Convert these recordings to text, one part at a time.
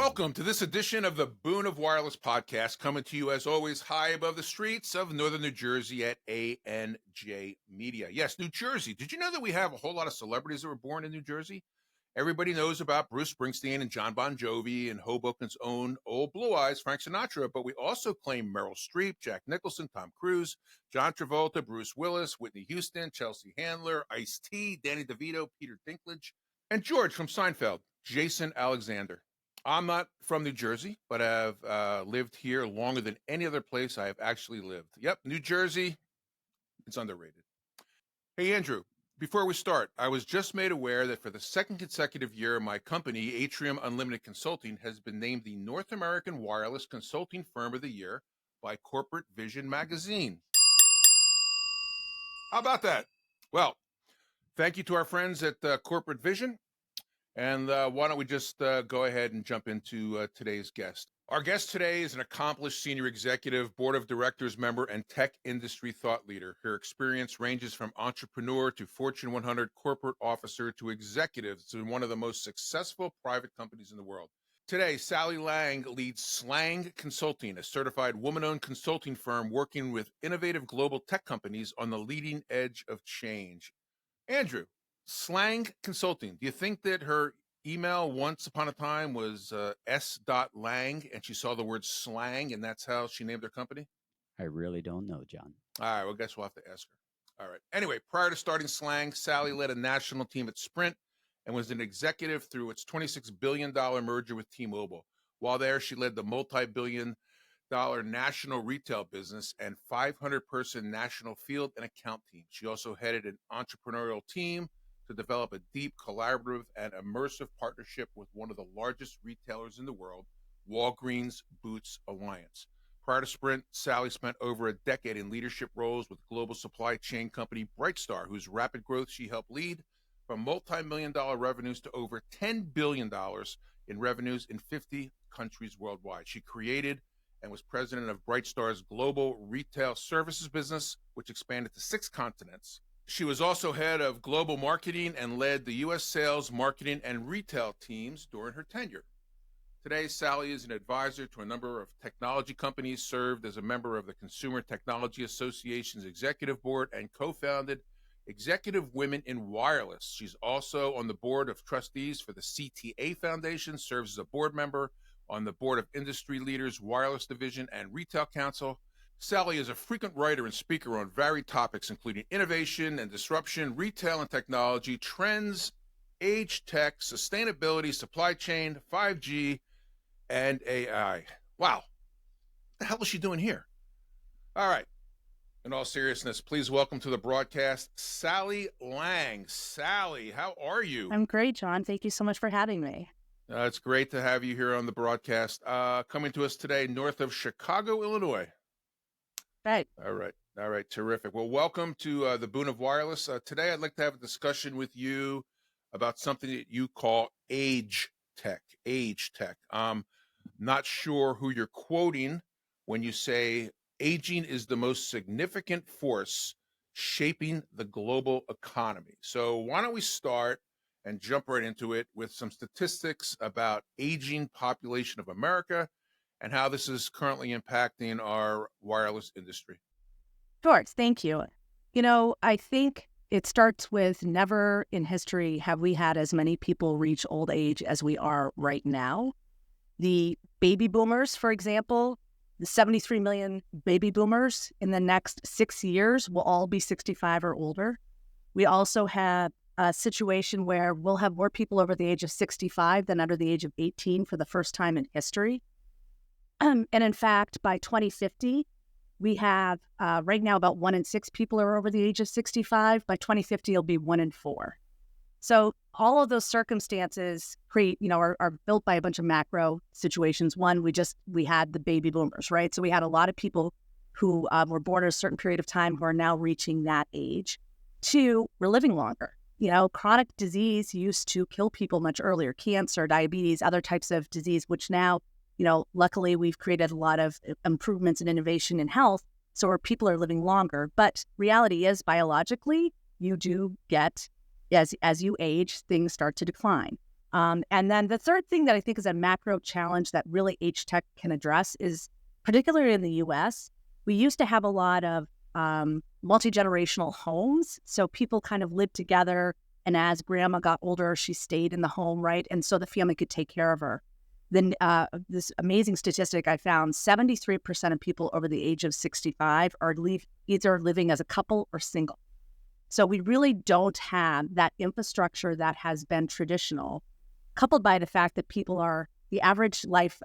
Welcome to this edition of the Boon of Wireless podcast, coming to you as always high above the streets of northern New Jersey at ANJ Media. Yes, New Jersey. Did you know that we have a whole lot of celebrities that were born in New Jersey? Everybody knows about Bruce Springsteen and John Bon Jovi and Hoboken's own Old Blue Eyes, Frank Sinatra, but we also claim Meryl Streep, Jack Nicholson, Tom Cruise, John Travolta, Bruce Willis, Whitney Houston, Chelsea Handler, Ice-T, Danny DeVito, Peter Dinklage, and George from Seinfeld, Jason Alexander. I'm not from New Jersey, but I've lived here longer than any other place I have actually lived. Yep, New Jersey, it's underrated. Hey, Andrew, before we start, I was just made aware that for the second consecutive year, my company, Atrium Unlimited Consulting, has been named the North American Wireless Consulting Firm of the Year by Corporate Vision magazine. How about that? Well, thank you to our friends at Corporate Vision. And why don't we just go ahead and jump into today's guest. Our guest today is an accomplished senior executive, board of directors member, and tech industry thought leader. Her experience ranges from entrepreneur to Fortune 100 corporate officer to executives in one of the most successful private companies in the world. Today, Sally Lange leads Slang Consulting, a certified woman-owned consulting firm working with innovative global tech companies on the leading edge of change. Andrew, Slang Consulting. Do you think that her email once upon a time was s.lang and she saw the word slang and that's how she named her company? I really don't know, John. All right, well, I guess we'll have to ask her. All right. Anyway, prior to starting Slang, Sally led a national team at Sprint and was an executive through its $26 billion merger with T-Mobile. While there, she led the multi-billion-dollar national retail business and 500-person national field and account team. She also headed an entrepreneurial team to develop a deep, collaborative, and immersive partnership with one of the largest retailers in the world, Walgreens Boots Alliance. Prior to Sprint, Sally spent over a decade in leadership roles with global supply chain company Brightstar, whose rapid growth she helped lead from multi-million-dollar revenues to over $10 billion in revenues in 50 countries worldwide. She created and was president of Brightstar's global retail services business, which expanded to 6 continents. She was also head of global marketing and led the U.S. sales, marketing, and retail teams during her tenure. Today, Sally is an advisor to a number of technology companies, served as a member of the Consumer Technology Association's executive board, and co-founded Executive Women in Wireless. She's also on the board of trustees for the CTA Foundation, serves as a board member on the board of Industry Leaders Wireless Division and Retail Council. Sally is a frequent writer and speaker on varied topics, including innovation and disruption, retail and technology, trends, age tech, sustainability, supply chain, 5G, and AI. Wow. What the hell is she doing here? All right. In all seriousness, please welcome to the broadcast, Sally Lange. Sally, how are you? I'm great, John. Thank you so much for having me. It's great to have you here on the broadcast. Coming to us today, north of Chicago, Illinois. Right. All right. Terrific. Well, welcome to the Boon of Wireless. Today, I'd like to have a discussion with you about something that you call age tech. Not sure who you're quoting when you say aging is the most significant force shaping the global economy. So why don't we start and jump right into it with some statistics about aging population of America and how this is currently impacting our wireless industry. Sure. Thank you. I think it starts with never in history have we had as many people reach old age as we are right now. The baby boomers, for example, the 73 million baby boomers in the next 6 years will all be 65 or older. We also have a situation where we'll have more people over the age of 65 than under the age of 18 for the first time in history. And in fact, by 2050, we have right now about 1 in 6 people are over the age of 65. By 2050, it'll be 1 in 4. So all of those circumstances are built by a bunch of macro situations. One, we had the baby boomers, right? So we had a lot of people who were born at a certain period of time who are now reaching that age. 2, we're living longer. Chronic disease used to kill people much earlier, cancer, diabetes, other types of disease, which now luckily we've created a lot of improvements in innovation in health, so our people are living longer. But reality is, biologically, you do get, as you age, things start to decline. And then the third thing that I think is a macro challenge that really age tech can address is, particularly in the US, we used to have a lot of multi-generational homes. So people kind of lived together, and as grandma got older, she stayed in the home, right? And so the family could take care of her. Then this amazing statistic I found, 73% of people over the age of 65 are either living as a couple or single. So we really don't have that infrastructure that has been traditional, coupled by the fact that the average life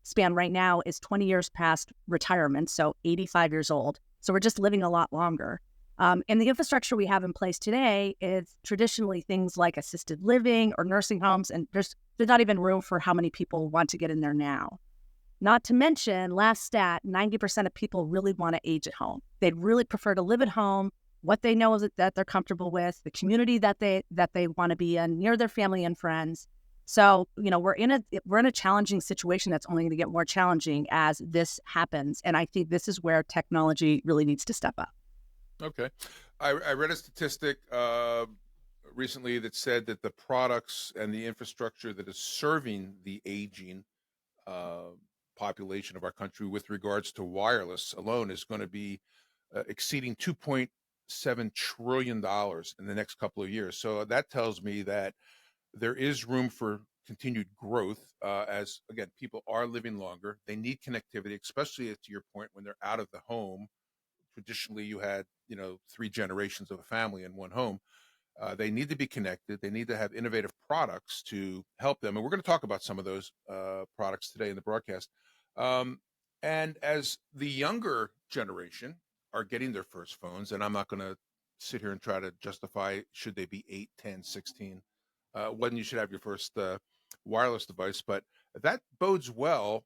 span right now is 20 years past retirement, so 85 years old. So we're just living a lot longer. And the infrastructure we have in place today is traditionally things like assisted living or nursing homes, and there's not even room for how many people want to get in there now. Not to mention, last stat, 90% of people really want to age at home. They'd really prefer to live at home, what they know is that they're comfortable with, the community that they want to be in, near their family and friends. So, we're in a challenging situation that's only going to get more challenging as this happens. And I think this is where technology really needs to step up. Okay. I read a statistic recently that said that the products and the infrastructure that is serving the aging population of our country with regards to wireless alone is going to be exceeding $2.7 trillion in the next couple of years. So that tells me that there is room for continued growth as, again, people are living longer. They need connectivity, especially to your point, when they're out of the home. Traditionally, you had, 3 generations of a family in one home. They need to be connected. They need to have innovative products to help them. And we're going to talk about some of those products today in the broadcast. And as the younger generation are getting their first phones, and I'm not going to sit here and try to justify should they be 8, 10, 16, when you should have your first wireless device, but that bodes well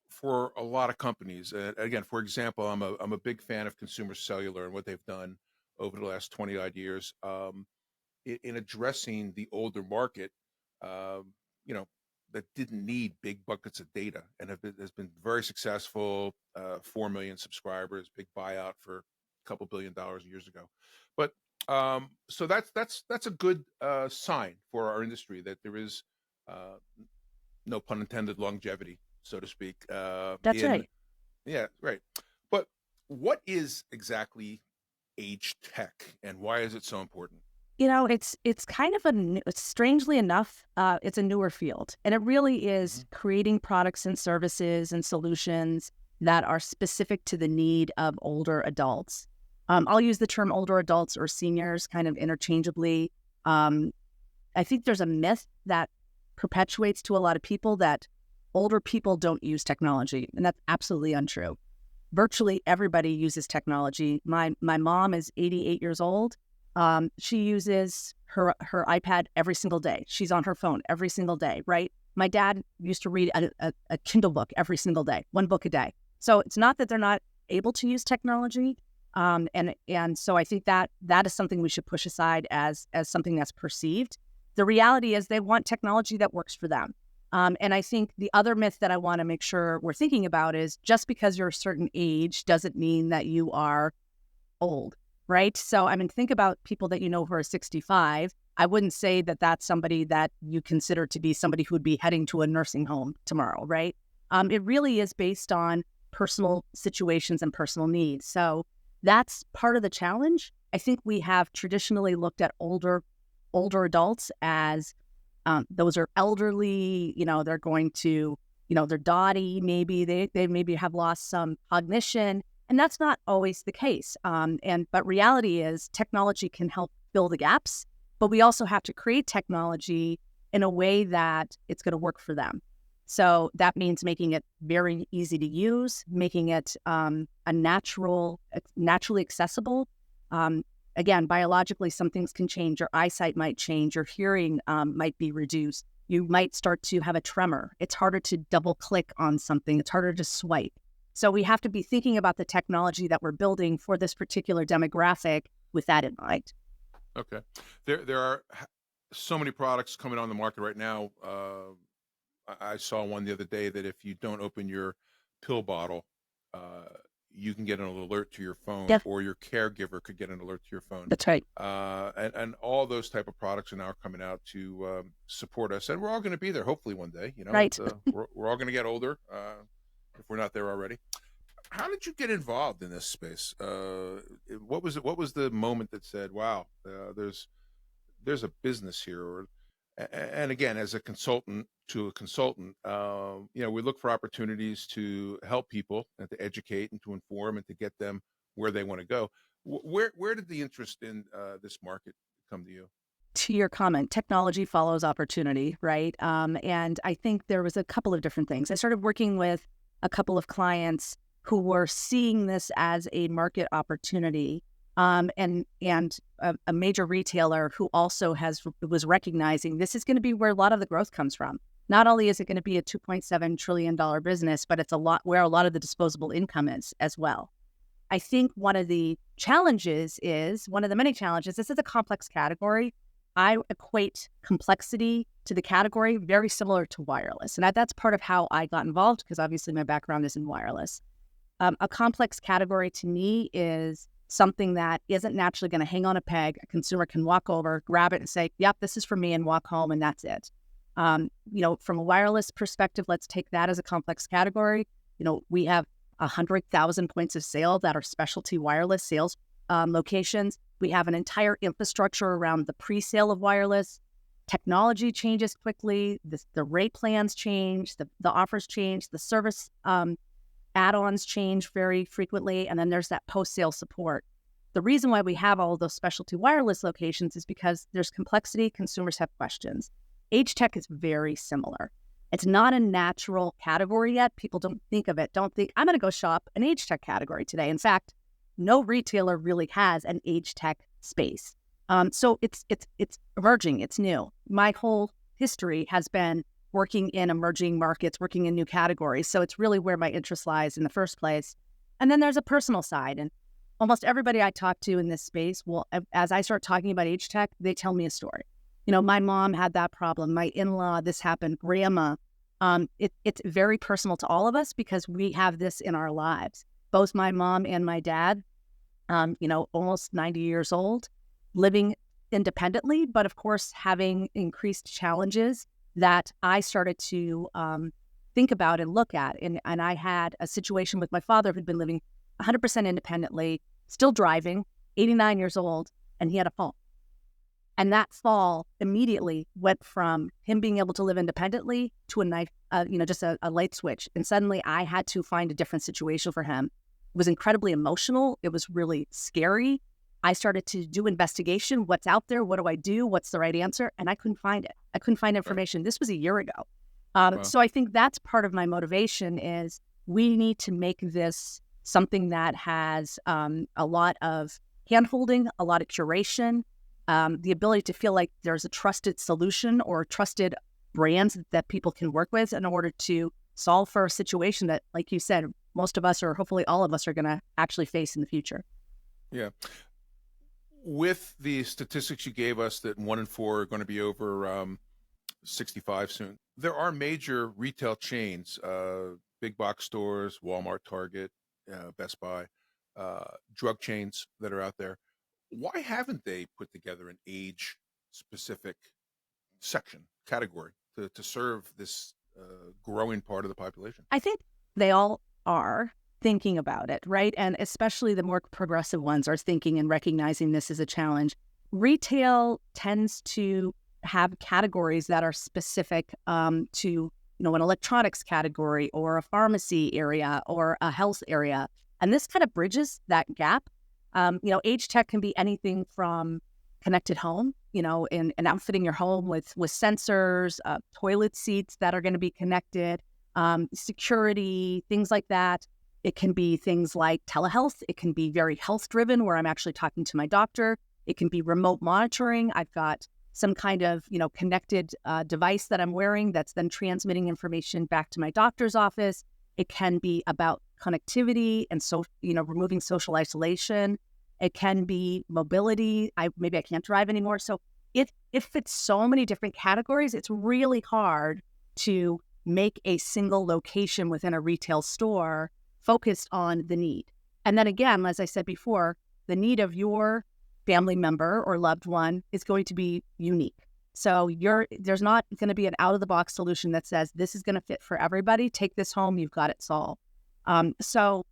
for a lot of companies. Again, for example, I'm a big fan of Consumer Cellular and what they've done over the last 20 odd years in addressing the older market, um, you know, that didn't need big buckets of data and has been very successful. 4 million subscribers, big buyout for a couple $1 billion years ago. But so that's a good sign for our industry that there is, uh, no pun intended, longevity, so to speak. That's right. Yeah, right. But what is exactly age tech, and why is it so important? It's kind of strangely enough, it's a newer field, and it really Hmm. is creating products and services and solutions that are specific to the need of older adults. I'll use the term older adults or seniors kind of interchangeably. Um, I think there's a myth that perpetuates to a lot of people that older people don't use technology, and that's absolutely untrue. Virtually everybody uses technology. My mom is 88 years old. She uses her iPad every single day. She's on her phone every single day, right? My dad used to read a Kindle book every single day, one book a day. So it's not that they're not able to use technology. And so I think that is something we should push aside as something that's perceived. The reality is they want technology that works for them. And I think the other myth that I want to make sure we're thinking about is just because you're a certain age doesn't mean that you are old, right? So, I mean, think about people that you know who are 65. I wouldn't say that that's somebody that you consider to be somebody who would be heading to a nursing home tomorrow, right? It really is based on personal situations and personal needs. So that's part of the challenge. I think we have traditionally looked at older adults as those are elderly, they're going to, they're dotty, maybe they maybe have lost some cognition, and that's not always the case. But reality is technology can help fill the gaps, but we also have to create technology in a way that it's going to work for them. So that means making it very easy to use, making it naturally accessible. Again, biologically, some things can change. Your eyesight might change. Your hearing might be reduced. You might start to have a tremor. It's harder to double click on something. It's harder to swipe. So we have to be thinking about the technology that we're building for this particular demographic with that in mind. Okay, there are so many products coming on the market right now. I saw one the other day that if you don't open your pill bottle, uh, you can get an alert to your phone, Yep. or your caregiver could get an alert to your phone. That's right. And all those type of products are now coming out to support us, and we're all going to be there hopefully one day. Right. We're all going to get older if we're not there already. How did you get involved in this space? What was it? What was the moment that said, "Wow, there's a business here"? And again, as a consultant to a consultant, we look for opportunities to help people and to educate and to inform and to get them where they want to go. Where did the interest in this market come to you? To your comment, technology follows opportunity, right? And I think there was a couple of different things. I started working with a couple of clients who were seeing this as a market opportunity, and a major retailer who also was recognizing this is going to be where a lot of the growth comes from. Not only is it going to be a $2.7 trillion business, but it's where a lot of the disposable income is as well. I think one of the many challenges, this is a complex category. I equate complexity to the category very similar to wireless. And that's part of how I got involved, because obviously my background is in wireless. A complex category to me is something that isn't naturally going to hang on a peg. A consumer can walk over, grab it and say, yep, this is for me, and walk home, and that's it. From a wireless perspective, let's take that as a complex category. We have 100,000 points of sale that are specialty wireless sales locations. We have an entire infrastructure around the pre-sale of wireless. Technology changes quickly. The rate plans change. The offers change. The service add-ons change very frequently. And then there's that post-sale support. The reason why we have all of those specialty wireless locations is because there's complexity. Consumers have questions. Age tech is very similar. It's not a natural category yet. People don't think of it. Don't think, I'm going to go shop an age tech category today. In fact, no retailer really has an age tech space. So it's emerging. It's new. My whole history has been working in emerging markets, working in new categories. So it's really where my interest lies in the first place. And then there's a personal side. And almost everybody I talk to in this space, as I start talking about age tech, they tell me a story. My mom had that problem. My in-law, this happened. Grandma. It's very personal to all of us because we have this in our lives. Both my mom and my dad, almost 90 years old, living independently, but of course having increased challenges that I started to think about and look at. And I had a situation with my father who'd been living 100% independently, still driving, 89 years old, and he had a fall. And that fall immediately went from him being able to live independently to just a light switch. And suddenly I had to find a different situation for him. It was incredibly emotional. It was really scary. I started to do investigation. What's out there? What do I do? What's the right answer? And I couldn't find it. I couldn't find information. This was a year ago. Wow. So I think that's part of my motivation is we need to make this something that has a lot of handholding, a lot of curation, the ability to feel like there's a trusted solution or trusted brands that people can work with in order to solve for a situation that, like you said, most of us or hopefully all of us are going to actually face in the future. Yeah. With the statistics you gave us that 1 in 4 are going to be over 65 soon, there are major retail chains, big box stores, Walmart, Target, Best Buy, drug chains that are out there. Why haven't they put together an age-specific category to serve this growing part of the population? I think they all are thinking about it, right? And especially the more progressive ones are thinking and recognizing this as a challenge. Retail tends to have categories that are specific to, an electronics category or a pharmacy area or a health area. And this kind of bridges that gap. Age tech can be anything from connected home, and outfitting your home with sensors, toilet seats that are going to be connected, security, things like that. It can be things like telehealth. It can be very health-driven where I'm actually talking to my doctor. It can be remote monitoring. I've got some kind of, connected device that I'm wearing that's then transmitting information back to my doctor's office. It can be about connectivity and removing social isolation. It can be mobility. Maybe I can't drive anymore. So it fits so many different categories. It's really hard to make a single location within a retail store focused on the need. And then again, as I said before, the need of your family member or loved one is going to be unique. So there's not going to be an out-of-the-box solution that says this is going to fit for everybody. Take this home, you've got it solved. That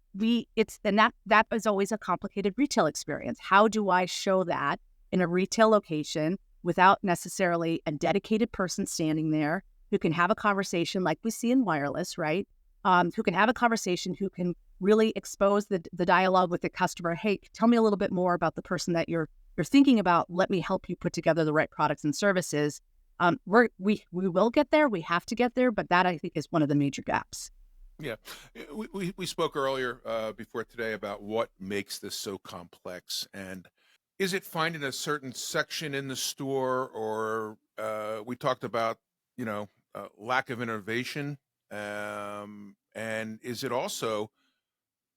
is always a complicated retail experience. How do I show that in a retail location without necessarily a dedicated person standing there who can have a conversation like we see in wireless, right? Who can have a conversation, who can really expose the dialogue with the customer. Hey, tell me a little bit more about the person that you're thinking about. Let me help you put together the right products and services. We will get there. We have to get there, but that I think is one of the major gaps. Yeah, we spoke earlier before today about what makes this so complex, and is it finding a certain section in the store, or we talked about lack of innovation, and is it also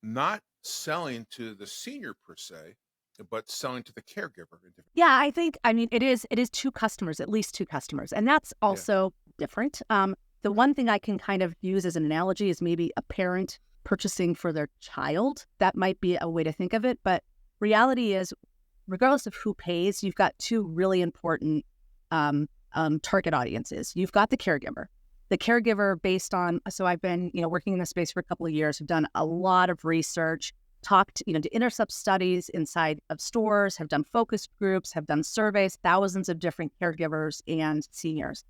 not selling to the senior per se, but selling to the caregiver? Yeah, it is two customers, at least two customers, and that's also different. The one thing I can kind of use as an analogy is maybe a parent purchasing for their child. That might be a way to think of it. But reality is, regardless of who pays, you've got two really important target audiences. You've got the caregiver. The caregiver based on, so I've been working in this space for a couple of years, have done a lot of research, talked to intercept studies inside of stores, have done focus groups, have done surveys, thousands of different caregivers and seniors.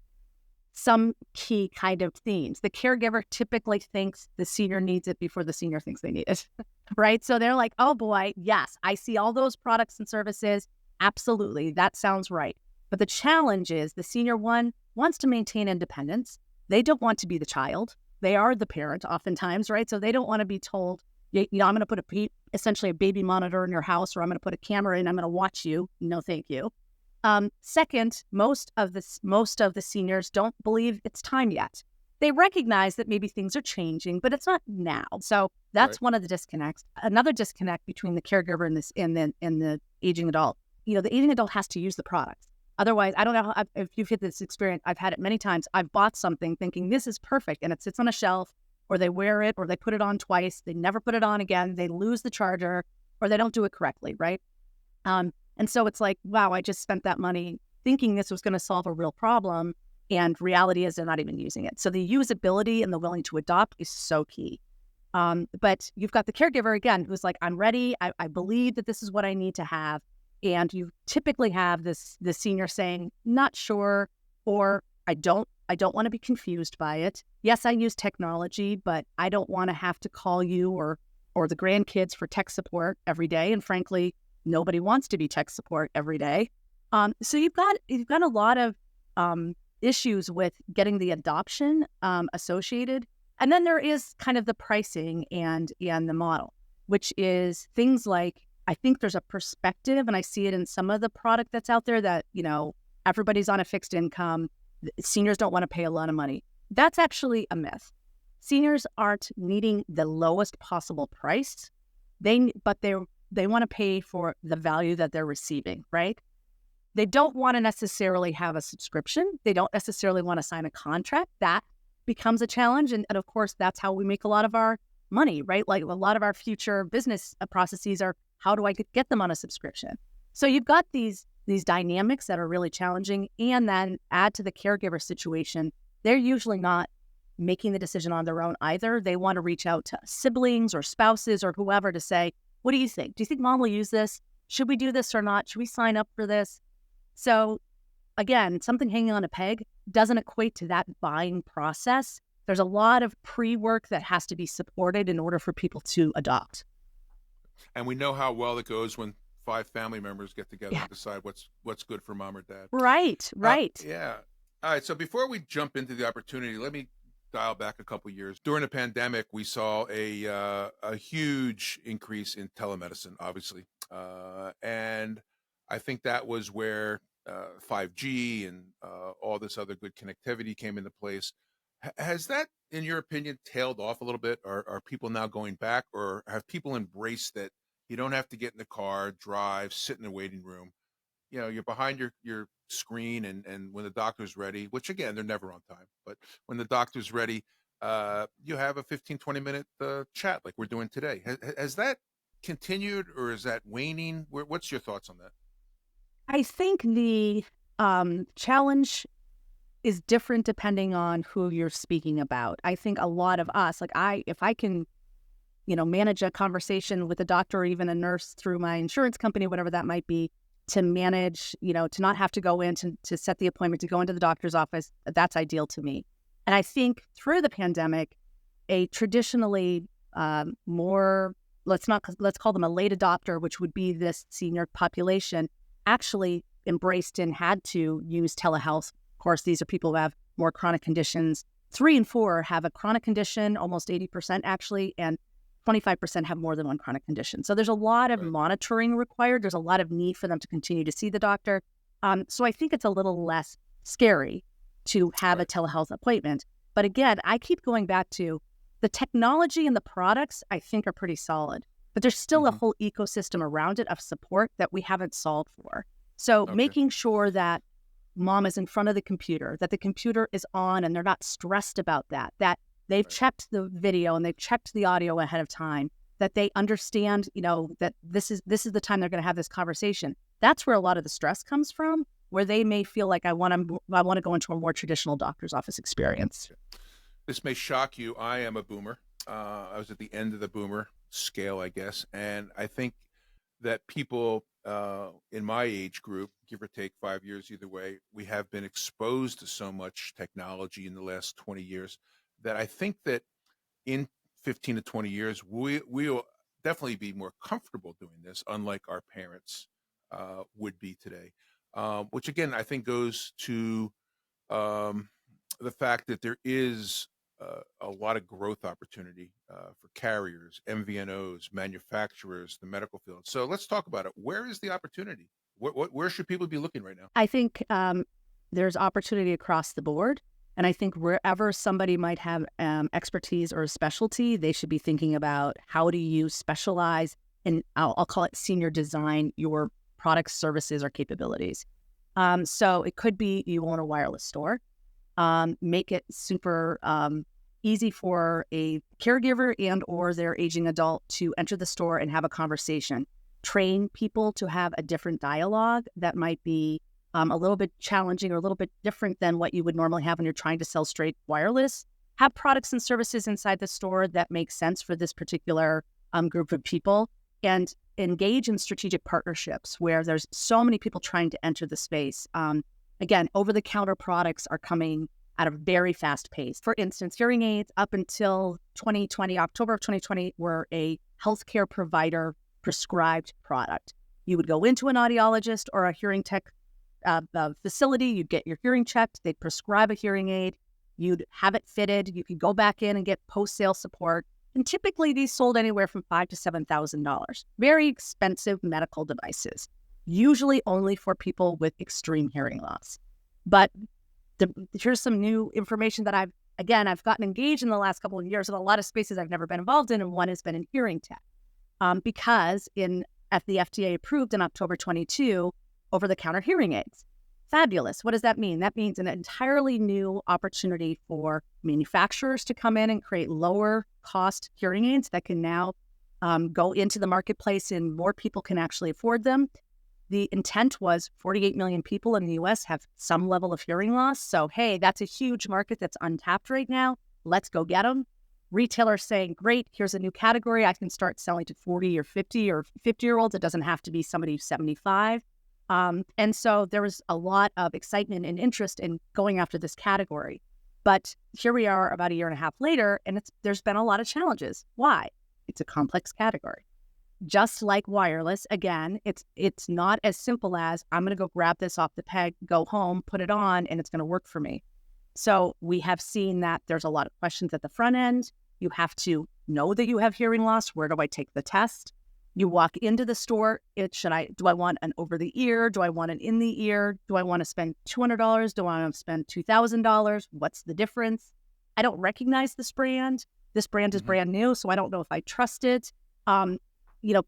Some key kind of themes. The caregiver typically thinks the senior needs it before the senior thinks they need it, right? So they're like, oh boy, yes, I see all those products and services. Absolutely, that sounds right. But the challenge is the senior one wants to maintain independence. They don't want to be the child. They are the parent oftentimes, right? So they don't want to be told, I'm going to put essentially a baby monitor in your house, or I'm going to put a camera in, I'm going to watch you. No, thank you. Second, most of the seniors don't believe it's time yet. They recognize that maybe things are changing, but it's not now. So that's one of the disconnects. Another disconnect between the caregiver and the aging adult. The aging adult has to use the products. Otherwise, I don't know if you've had this experience. I've had it many times. I've bought something thinking this is perfect, and it sits on a shelf, or they wear it, or they put it on twice. They never put it on again. They lose the charger, or they don't do it correctly, right? And so it's like, wow, I just spent that money thinking this was going to solve a real problem. And reality is they're not even using it. So the usability and the willing to adopt is so key. But you've got the caregiver, again, who's like, I'm ready. I believe that this is what I need to have. And you typically have the senior saying, not sure, or I don't want to be confused by it. Yes, I use technology, but I don't want to have to call you or the grandkids for tech support every day. And frankly, nobody wants to be tech support every day. So you've got a lot of issues with getting the adoption associated. And then there is kind of the pricing and the model, which is things like, I think there's a perspective, and I see it in some of the product that's out there that, everybody's on a fixed income. Seniors don't want to pay a lot of money. That's actually a myth. Seniors aren't needing the lowest possible price. They want to pay for the value that they're receiving, right? They don't want to necessarily have a subscription. They don't necessarily want to sign a contract. That becomes a challenge. And of course, that's how we make a lot of our money, right? Like a lot of our future business processes are, how do I get them on a subscription? So you've got these dynamics that are really challenging, and then add to the caregiver situation, they're usually not making the decision on their own either. They want to reach out to siblings or spouses or whoever to say, what do you think? Do you think mom will use this? Should we do this or not? Should we sign up for this? So again, something hanging on a peg doesn't equate to that buying process. There's a lot of pre-work that has to be supported in order for people to adopt. And we know how well it goes when 5 family members get together and decide what's good for mom or dad. Right. Yeah. All right. So before we jump into the opportunity, let me dial back a couple of years. During the pandemic, we saw a huge increase in telemedicine, obviously. And I think that was where 5G and all this other good connectivity came into place. Has that, in your opinion, tailed off a little bit? Are people now going back, or have people embraced that you don't have to get in the car, drive, sit in the waiting room? You're behind your screen, and when the doctor's ready, which again, they're never on time, but when the doctor's ready, you have a 15, 20-minute chat like we're doing today. Has that continued or is that waning? What's your thoughts on that? I think the challenge is different depending on who you're speaking about. I think a lot of us, if I can, manage a conversation with a doctor or even a nurse through my insurance company, whatever that might be, to manage, to not have to go in to set the appointment, to go into the doctor's office, that's ideal to me. And I think through the pandemic, a traditionally more, let's call them a late adopter, which would be this senior population, actually embraced and had to use telehealth. Of course, these are people who have more chronic conditions. 3 and 4 have a chronic condition, almost 80% actually, and 25% have more than one chronic condition. So there's a lot of monitoring required. There's a lot of need for them to continue to see the doctor. So I think it's a little less scary to have a telehealth appointment. But again, I keep going back to the technology and the products I think are pretty solid, but there's still a whole ecosystem around it of support that we haven't solved for. So making sure that mom is in front of the computer, that the computer is on and they're not stressed about that they've checked the video and they've checked the audio ahead of time, that they understand, that this is the time they're going to have this conversation. That's where a lot of the stress comes from, where they may feel like I want to go into a more traditional doctor's office experience. This may shock you. I am a boomer. I was at the end of the boomer scale, I guess. And I think that people in my age group, give or take 5 years either way, we have been exposed to so much technology in the last 20 years that I think that in 15 to 20 years, we'll definitely be more comfortable doing this, unlike our parents would be today. Which again, I think goes to the fact that there is a lot of growth opportunity for carriers, MVNOs, manufacturers, the medical field. So let's talk about it. Where is the opportunity? Where should people be looking right now? I think there's opportunity across the board. And I think wherever somebody might have expertise or a specialty, they should be thinking about how do you specialize in, I'll call it senior design, your products, services, or capabilities. So it could be you own a wireless store. Make it super easy for a caregiver and or their aging adult to enter the store and have a conversation. Train people to have a different dialogue that might be a little bit challenging or a little bit different than what you would normally have when you're trying to sell straight wireless. Have products and services inside the store that make sense for this particular group of people, and engage in strategic partnerships where there's so many people trying to enter the space. Again, over-the-counter products are coming at a very fast pace. For instance, hearing aids up until 2020, October of 2020, were a healthcare provider prescribed product. You would go into an audiologist or a hearing tech facility, you'd get your hearing checked, they'd prescribe a hearing aid, you'd have it fitted, you could go back in and get post-sale support. And typically these sold anywhere from $5,000 to $7,000. Very expensive medical devices, usually only for people with extreme hearing loss. But here's some new information that I've gotten engaged in the last couple of years in a lot of spaces I've never been involved in, and one has been in hearing tech. Because at the FDA approved in October 22, over-the-counter hearing aids. Fabulous. What does that mean? That means an entirely new opportunity for manufacturers to come in and create lower cost hearing aids that can now go into the marketplace and more people can actually afford them. The intent was 48 million people in the US have some level of hearing loss. So, hey, that's a huge market that's untapped right now. Let's go get them. Retailers saying, great, here's a new category. I can start selling to 40 or 50 or 50-year-olds. It doesn't have to be somebody who's 75. And so there was a lot of excitement and interest in going after this category. But here we are about a year and a half later, and there's been a lot of challenges. Why? It's a complex category. Just like wireless, again, it's not as simple as I'm going to go grab this off the peg, go home, put it on, and it's going to work for me. So we have seen that there's a lot of questions at the front end. You have to know that you have hearing loss. Where do I take the test? You walk into the store. Do I want an over the ear? Do I want an in the ear? Do I want to spend $200? Do I want to spend $2,000? What's the difference? I don't recognize this brand. This brand is brand new, so I don't know if I trust it.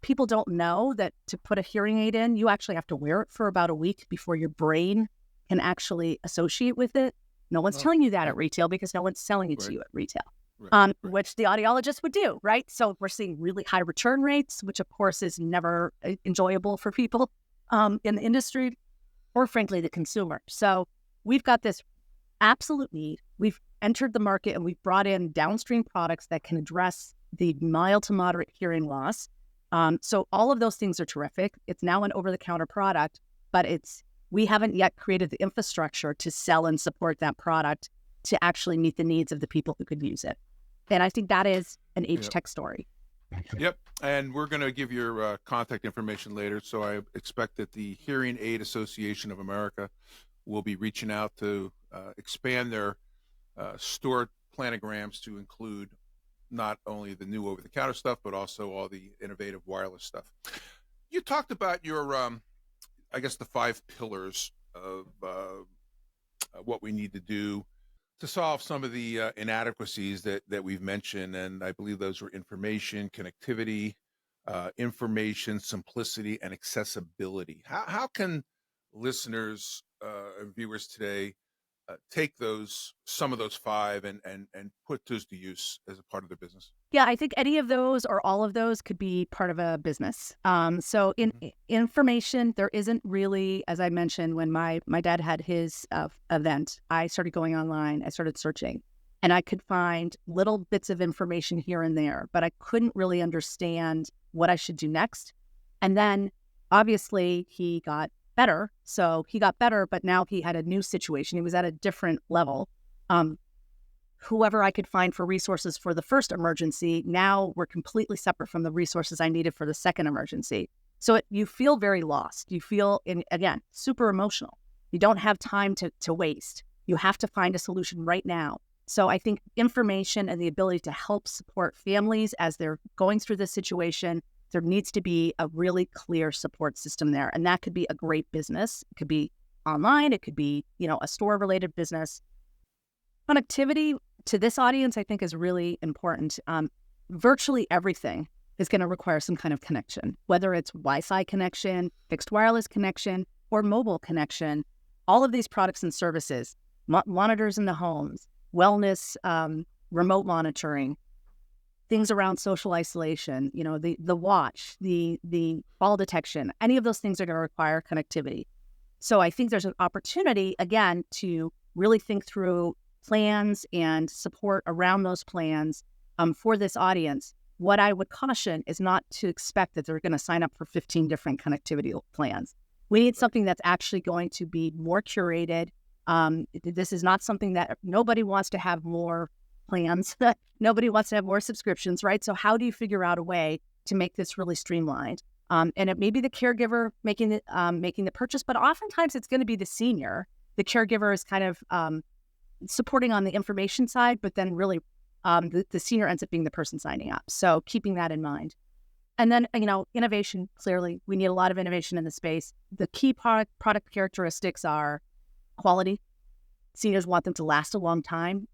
People don't know that to put a hearing aid in, you actually have to wear it for about a week before your brain can actually associate with it. No one's telling you that at retail because no one's selling it to you at retail. Right. which the audiologist would do, right? So we're seeing really high return rates, which of course is never enjoyable for people in the industry or frankly the consumer. So we've got this absolute need. We've entered the market and we've brought in downstream products that can address the mild to moderate hearing loss. So all of those things are terrific. It's now an over-the-counter product, but we haven't yet created the infrastructure to sell and support that product to actually meet the needs of the people who could use it. And I think that is an age tech story. Yep. And we're going to give your contact information later. So I expect that the Hearing Aid Association of America will be reaching out to expand their store planograms to include not only the new over-the-counter stuff, but also all the innovative wireless stuff. You talked about your, I guess, the 5 pillars of what we need to do to solve some of the inadequacies that we've mentioned. And I believe those were information, connectivity, information, simplicity, and accessibility. How can listeners and viewers today take some of those 5 and put those to use as a part of their business? Yeah, I think any of those or all of those could be part of a business. So in information, there isn't really, as I mentioned, when my dad had his event, I started going online, I started searching, and I could find little bits of information here and there, but I couldn't really understand what I should do next. And then obviously he got better. So he got better, but now he had a new situation. He was at a different level. Whoever I could find for resources for the first emergency, now we're completely separate from the resources I needed for the second emergency. So you feel very lost. You feel, again, super emotional. You don't have time to waste. You have to find a solution right now. So I think information and the ability to help support families as they're going through this situation, there needs to be a really clear support system there. And that could be a great business. It could be online. It could be, a store-related business. Connectivity to this audience, I think, is really important. Virtually everything is going to require some kind of connection, whether it's Wi-Fi connection, fixed wireless connection, or mobile connection. All of these products and services, monitors in the homes, wellness, remote monitoring, things around social isolation, the watch, the fall detection, any of those things are going to require connectivity. So I think there's an opportunity, again, to really think through plans and support around those plans for this audience. What I would caution is not to expect that they're going to sign up for 15 different connectivity plans. We need something that's actually going to be more curated. This is not something that nobody wants to have more plans. Nobody wants to have more subscriptions, right? So how do you figure out a way to make this really streamlined? And it may be the caregiver making the purchase, but oftentimes it's going to be the senior. The caregiver is kind of supporting on the information side, but then really the senior ends up being the person signing up. So keeping that in mind. And then, innovation, clearly, we need a lot of innovation in the space. The key product characteristics are quality. Seniors want them to last a long time.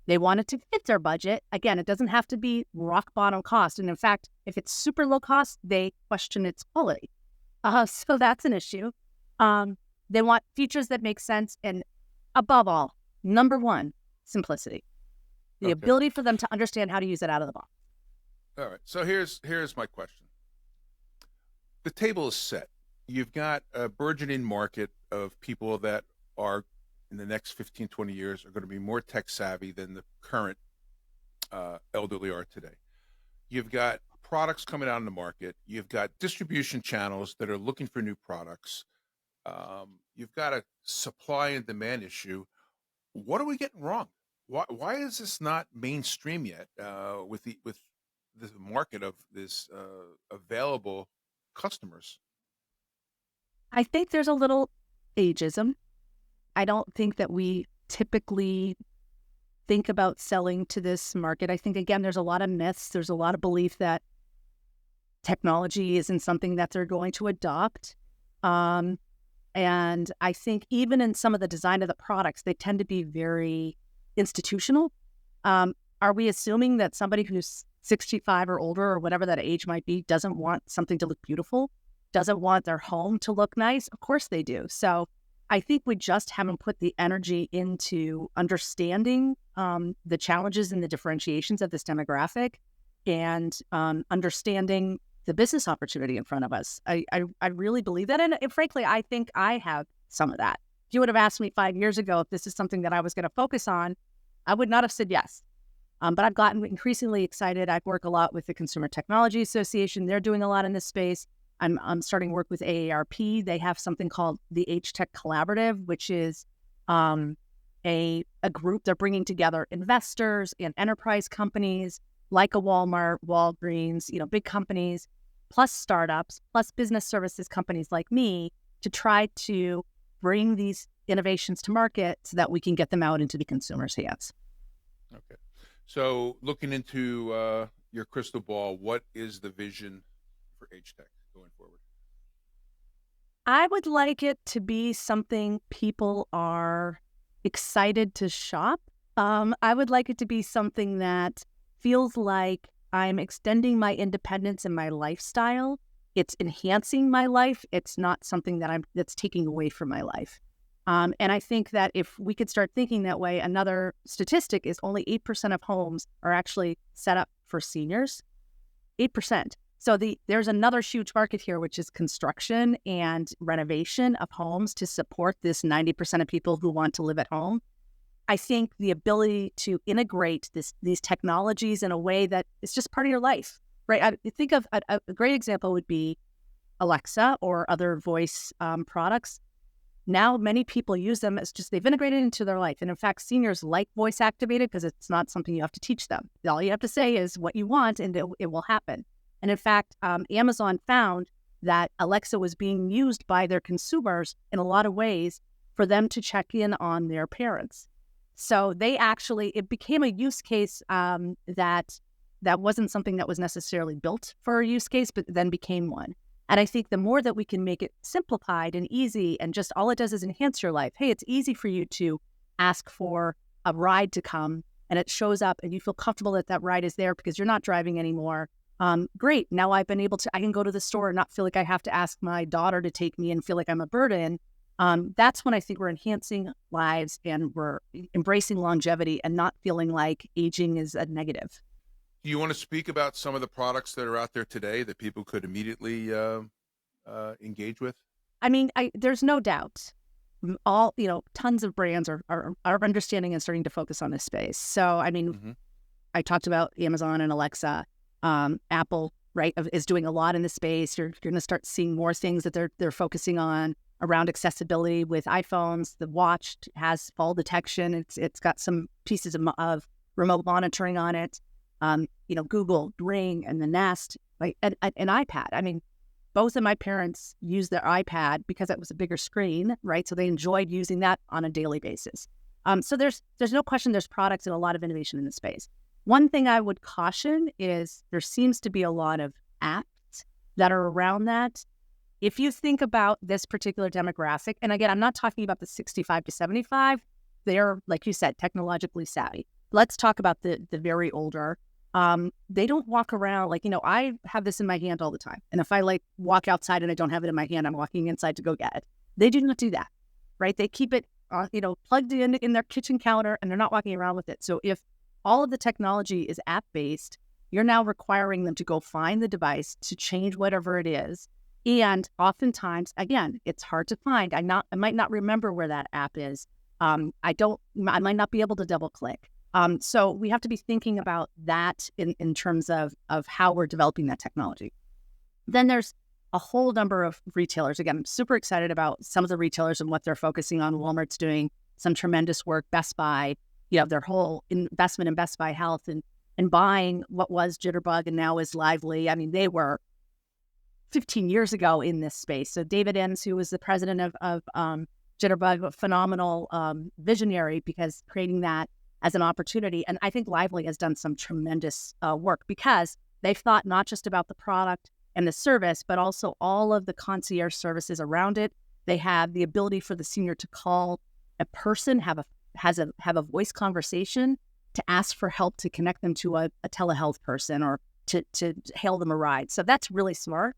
They want it to fit their budget. Again, it doesn't have to be rock bottom cost. And in fact, if it's super low cost, they question its quality. So that's an issue. They want features that make sense. And above all, number one, simplicity. The ability for them to understand how to use it out of the box. All right. So here's my question. The table is set. You've got a burgeoning market of people that are, in the next 15, 20 years, are going to be more tech savvy than the current elderly are today. You've got products coming out in the market. You've got distribution channels that are looking for new products. You've got a supply and demand issue. What are we getting wrong? Why is this not mainstream yet with the market of this available customers? I think there's a little ageism. I don't think that we typically think about selling to this market. I think, again, there's a lot of myths. There's a lot of belief that technology isn't something that they're going to adopt. And I think even in some of the design of the products, they tend to be very institutional. Are we assuming that somebody who's 65 or older or whatever that age might be doesn't want something to look beautiful, doesn't want their home to look nice? Of course they do. So I think we just haven't put the energy into understanding the challenges and the differentiations of this demographic and understanding the business opportunity in front of us. I really believe that. And frankly, I think I have some of that. If you would have asked me 5 years ago if this is something that I was going to focus on, I would not have said yes. But I've gotten increasingly excited. I work a lot with the Consumer Technology Association. They're doing a lot in this space. I'm starting work with AARP. They have something called the H-Tech Collaborative, which is a group. They're bringing together investors and enterprise companies like a Walmart, Walgreens, big companies, plus startups, plus business services companies like me to try to bring these innovations to market so that we can get them out into the consumer's hands. Okay. So looking into your crystal ball, what is the vision for H-Tech going forward? I would like it to be something people are excited to shop. I would like it to be something that feels like I'm extending my independence and my lifestyle. It's enhancing my life. It's not something that's taking away from my life. And I think that if we could start thinking that way, another statistic is only 8% of homes are actually set up for seniors. 8%. So there's another huge market here, which is construction and renovation of homes to support this 90% of people who want to live at home. I think the ability to integrate these technologies in a way that is just part of your life, right? I think of a great example would be Alexa or other voice products. Now, many people use them as just they've integrated into their life. And in fact, seniors like voice activated because it's not something you have to teach them. All you have to say is what you want and it will happen. And in fact, Amazon found that Alexa was being used by their consumers in a lot of ways for them to check in on their parents. So it became a use case that wasn't something that was necessarily built for a use case, but then became one. And I think the more that we can make it simplified and easy and just all it does is enhance your life. Hey, it's easy for you to ask for a ride to come and it shows up and you feel comfortable that ride is there because you're not driving anymore. Great. Now I can go to the store and not feel like I have to ask my daughter to take me and feel like I'm a burden. That's when I think we're enhancing lives and we're embracing longevity and not feeling like aging is a negative. Do you want to speak about some of the products that are out there today that people could immediately engage with? I mean, there's no doubt. Tons of brands are understanding and starting to focus on this space. So, I mean, I talked about Amazon and Alexa. Apple, right, is doing a lot in the space. You're going to start seeing more things that they're focusing on around accessibility with iPhones. The watch has fall detection. It's got some pieces of remote monitoring on it. Google, Ring, and the Nest, like an iPad. I mean, both of my parents used their iPad because it was a bigger screen, right? So they enjoyed using that on a daily basis. So there's no question there's products and a lot of innovation in the space. One thing I would caution is there seems to be a lot of apps that are around that. If you think about this particular demographic, and again, I'm not talking about the 65 to 75, they're, like you said, technologically savvy. Let's talk about the very older. They don't walk around I have this in my hand all the time. And if I walk outside and I don't have it in my hand, I'm walking inside to go get it. They do not do that, right? They keep it, plugged in their kitchen counter and they're not walking around with it. So if all of the technology is app-based, you're now requiring them to go find the device to change whatever it is. And oftentimes, again, it's hard to find. I might not remember where that app is. I might not be able to double click. So we have to be thinking about that in terms of how we're developing that technology. Then there's a whole number of retailers. Again, I'm super excited about some of the retailers and what they're focusing on. Walmart's doing some tremendous work. Best Buy, their whole investment in Best Buy Health and buying what was Jitterbug and now is Lively. I mean, they were 15 years ago in this space. So David Enns, who was the president of Jitterbug, a phenomenal visionary because creating that as an opportunity. And I think Lively has done some tremendous work because they've thought not just about the product and the service, but also all of the concierge services around it. They have the ability for the senior to call a person, have a voice conversation to ask for help to connect them to a telehealth person or to hail them a ride. So that's really smart.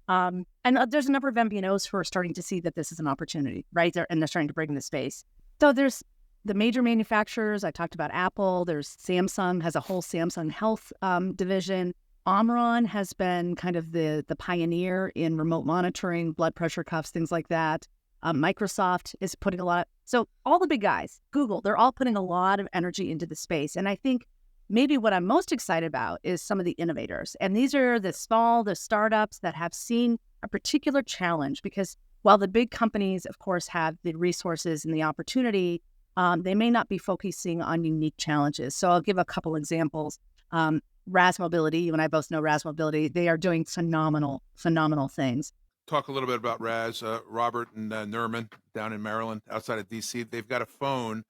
There's a number of MVNOs who are starting to see that this is an opportunity, right? And they're starting to bring in the space. So there's the major manufacturers. I talked about Apple. There's Samsung has a whole Samsung Health division. Omron has been kind of the pioneer in remote monitoring, blood pressure cuffs, things like that. Microsoft is putting a lot. So all the big guys, Google, they're all putting a lot of energy into the space. And I think maybe what I'm most excited about is some of the innovators. And these are the startups that have seen a particular challenge, because while the big companies, of course, have the resources and the opportunity, they may not be focusing on unique challenges. So I'll give a couple examples. Raz Mobility, you and I both know Raz Mobility. They are doing phenomenal things. Talk a little bit about Raz. Robert and Nerman down in Maryland, outside of DC. They've got a phone,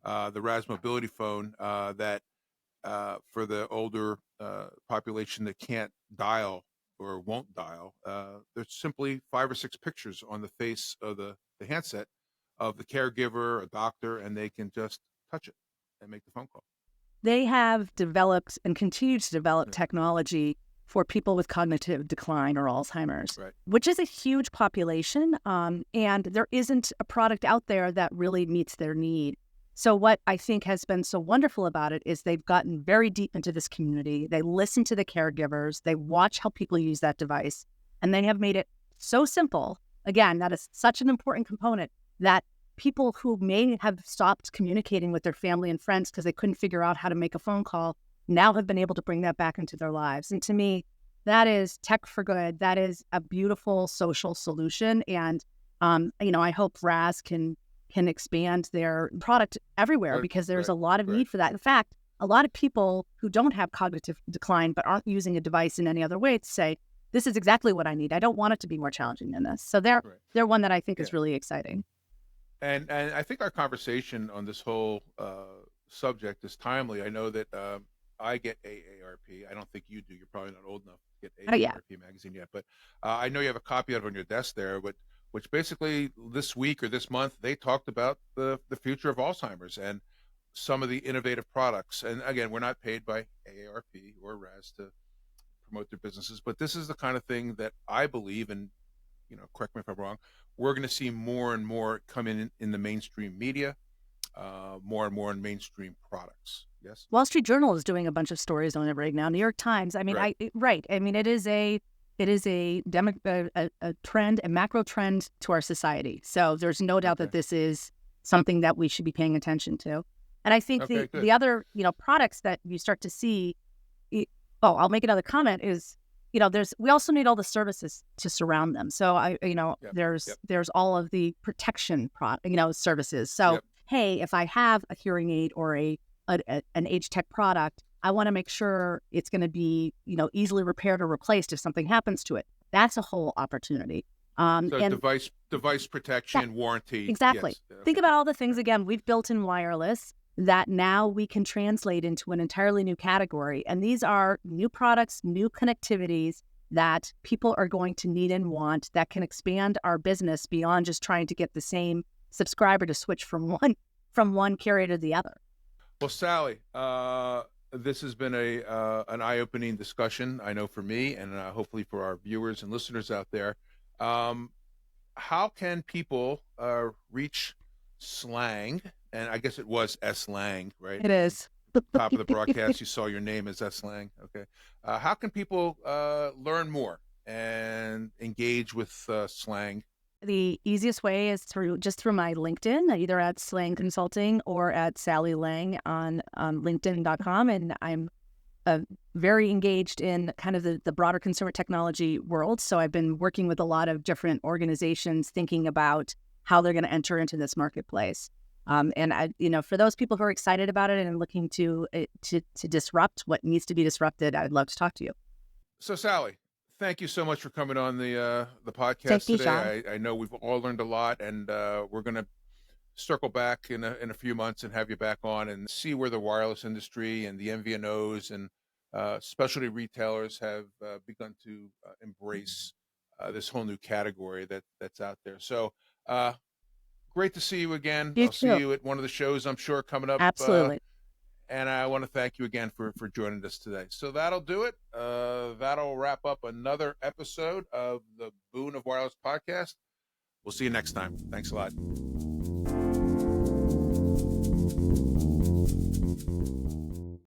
the Raz Mobility phone, that for the older population that can't dial or won't dial, there's simply 5 or 6 pictures on the face of the handset of the caregiver, a doctor, and they can just touch it and make the phone call. They have developed and continue to develop technology for people with cognitive decline or Alzheimer's, right, which is a huge population, and there isn't a product out there that really meets their need. So what I think has been so wonderful about it is they've gotten very deep into this community. They listen to the caregivers. They watch how people use that device, and they have made it so simple. Again, that is such an important component that people who may have stopped communicating with their family and friends because they couldn't figure out how to make a phone call now have been able to bring that back into their lives. And to me, that is tech for good. That is a beautiful social solution. And, I hope Raz can expand their product everywhere, because there's a lot of need for that. In fact, a lot of people who don't have cognitive decline but aren't using a device in any other way say, this is exactly what I need. I don't want it to be more challenging than this. So they're one that I think is really exciting. And I think our conversation on this whole subject is timely. I know that I get AARP. I don't think you do. You're probably not old enough to get AARP magazine yet. But I know you have a copy of it on your desk there, which basically this week or this month, they talked about the future of Alzheimer's and some of the innovative products. And again, we're not paid by AARP or Raz to promote their businesses, but this is the kind of thing that I believe, and correct me if I'm wrong, we're going to see more and more come in the mainstream media, more and more in mainstream products. Yes. Wall Street Journal is doing a bunch of stories on it right now. New York Times. I mean, right. I mean, it is a trend, a macro trend to our society. So there's no doubt that this is something that we should be paying attention to. And I think the other, products that you start to see, I'll make another comment is, we also need all the services to surround them. So there's all of the protection services. So, hey, if I have a hearing aid or an age tech product, I want to make sure it's going to be, easily repaired or replaced if something happens to it. That's a whole opportunity. So device protection, warranty. Exactly. Yes. Think about all the things, again, we've built in wireless that now we can translate into an entirely new category. And these are new products, new connectivities that people are going to need and want that can expand our business beyond just trying to get the same subscriber to switch from one carrier to the other. Well, Sally, this has been an eye-opening discussion, I know, for me, and hopefully for our viewers and listeners out there. How can people reach Slang? And I guess it was S. Lang, right? It is. Top of the broadcast, you saw your name as S. Lang. Okay. How can people learn more and engage with Slang? The easiest way is through my LinkedIn, either at Slang Consulting or at Sally Lange on LinkedIn.com. And I'm very engaged in kind of the broader consumer technology world. So I've been working with a lot of different organizations thinking about how they're going to enter into this marketplace. And I, for those people who are excited about it and looking to disrupt what needs to be disrupted, I'd love to talk to you. So, Sally, thank you so much for coming on the podcast Thank you, today. John. I know we've all learned a lot, and we're going to circle back in a few months and have you back on and see where the wireless industry and the MVNOs and specialty retailers have begun to embrace this whole new category that's out there. So, great to see you again. I'll see you at one of the shows, I'm sure, coming up. Absolutely. And I want to thank you again for joining us today. So that'll do it. That'll wrap up another episode of the Boon of Wireless podcast. We'll see you next time. Thanks a lot.